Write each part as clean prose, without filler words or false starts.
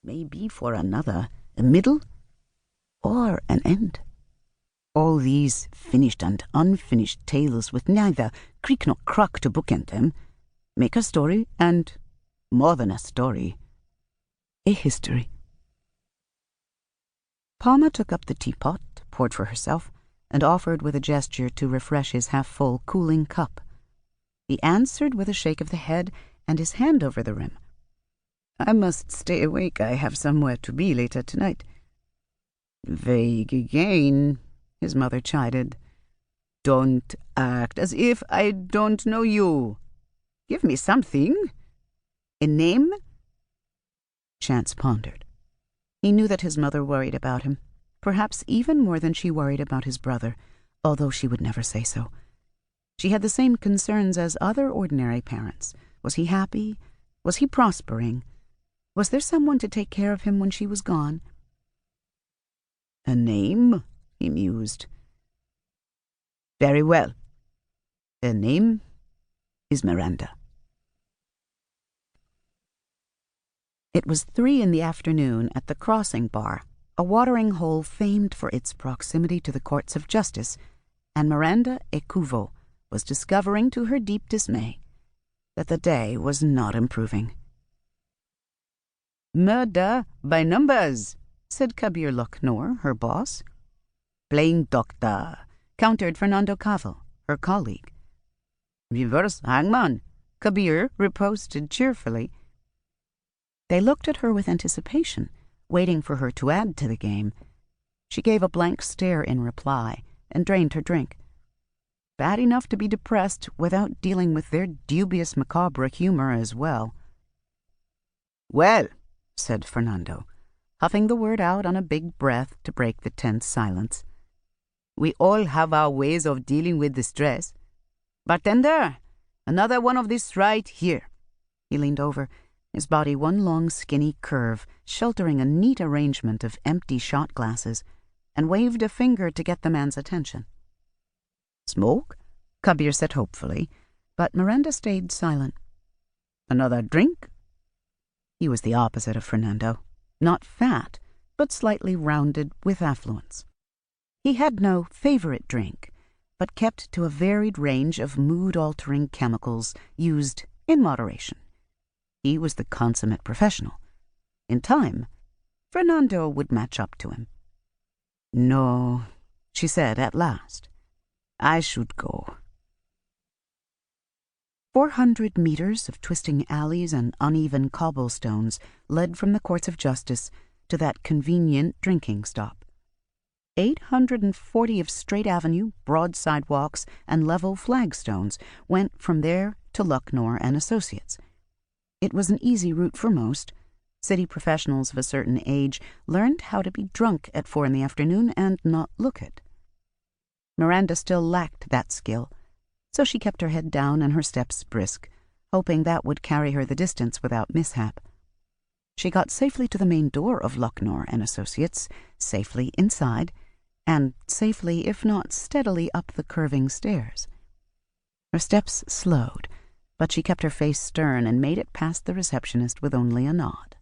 may be for another, a middle, or an end. All these finished and unfinished tales with neither creak nor crack to bookend them make a story, and more than a story, a history. Palma took up the teapot, poured for herself, and offered with a gesture to refresh his half-full cooling cup. He answered with a shake of the head and his hand over the rim. "I must stay awake. I have somewhere to be later tonight." "Vague again," his mother chided. "Don't act as if I don't know you. Give me something. A name?" Chance pondered. He knew that his mother worried about him, perhaps even more than she worried about his brother, although she would never say so. She had the same concerns as other ordinary parents. Was he happy? Was he prospering? Was there someone to take care of him when she was gone? "A name?" he mused. "Very well. Her name is Miranda." It was 3 p.m. at the Crossing Bar, a watering hole famed for its proximity to the courts of justice, and Miranda Ecuvo was discovering to her deep dismay that the day was not improving. "Murder by numbers," said Kabir Lucknoor, her boss. "Playing doctor," countered Fernando Cavill, her colleague. "Reverse hangman," Kabir riposted cheerfully. They looked at her with anticipation, waiting for her to add to the game. She gave a blank stare in reply and drained her drink. Bad enough to be depressed without dealing with their dubious macabre humor as well. "Well," said Fernando, huffing the word out on a big breath to break the tense silence, "we all have our ways of dealing with the stress. Bartender, another one of this right here." He leaned over, his body one long skinny curve, sheltering a neat arrangement of empty shot glasses, and waved a finger to get the man's attention. "Smoke?" Kabir said hopefully, but Miranda stayed silent. "Another drink?" He was the opposite of Fernando, not fat, but slightly rounded with affluence. He had no favorite drink, but kept to a varied range of mood-altering chemicals used in moderation. He was the consummate professional. In time, Fernando would match up to him. "No," she said at last. "I should go." 400 meters of twisting alleys and uneven cobblestones led from the courts of justice to that convenient drinking stop. 840 of straight avenue, broad sidewalks, and level flagstones went from there to Lucknoor and Associates. It was an easy route for most. City professionals of a certain age learned how to be drunk at 4 p.m. and not look it. Miranda still lacked that skill, so she kept her head down and her steps brisk, hoping that would carry her the distance without mishap. She got safely to the main door of Lucknoor and Associates, safely inside, and safely, if not steadily, up the curving stairs. Her steps slowed, but she kept her face stern and made it past the receptionist with only a nod.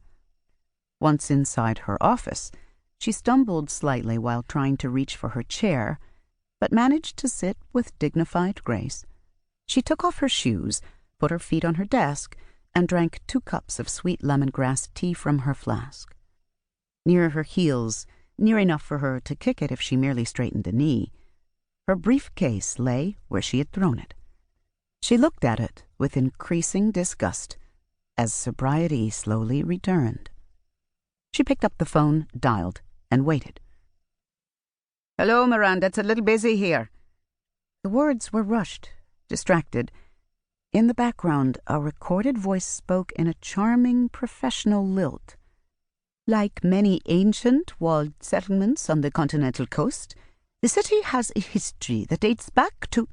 Once inside her office, she stumbled slightly while trying to reach for her chair, but managed to sit with dignified grace. She took off her shoes, put her feet on her desk, and drank 2 cups of sweet lemongrass tea from her flask. Near her heels, near enough for her to kick it if she merely straightened a knee, her briefcase lay where she had thrown it. She looked at it with increasing disgust as sobriety slowly returned. She picked up the phone, dialed, and waited. "Hello, Miranda, it's a little busy here." The words were rushed, distracted. In the background, a recorded voice spoke in a charming professional lilt. "Like many ancient walled settlements on the continental coast, the city has a history that dates back to—"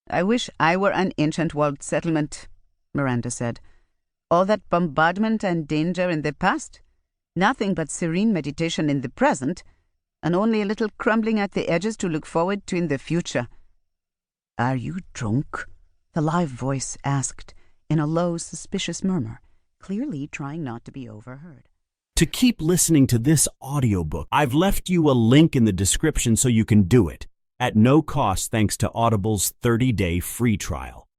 "I wish I were an ancient walled settlement," Miranda said. "All that bombardment and danger in the past, nothing but serene meditation in the present, and only a little crumbling at the edges to look forward to in the future." "Are you drunk?" the live voice asked in a low, suspicious murmur, clearly trying not to be overheard. To keep listening to this audiobook, I've left you a link in the description so you can do it, at no cost thanks to Audible's 30-day free trial.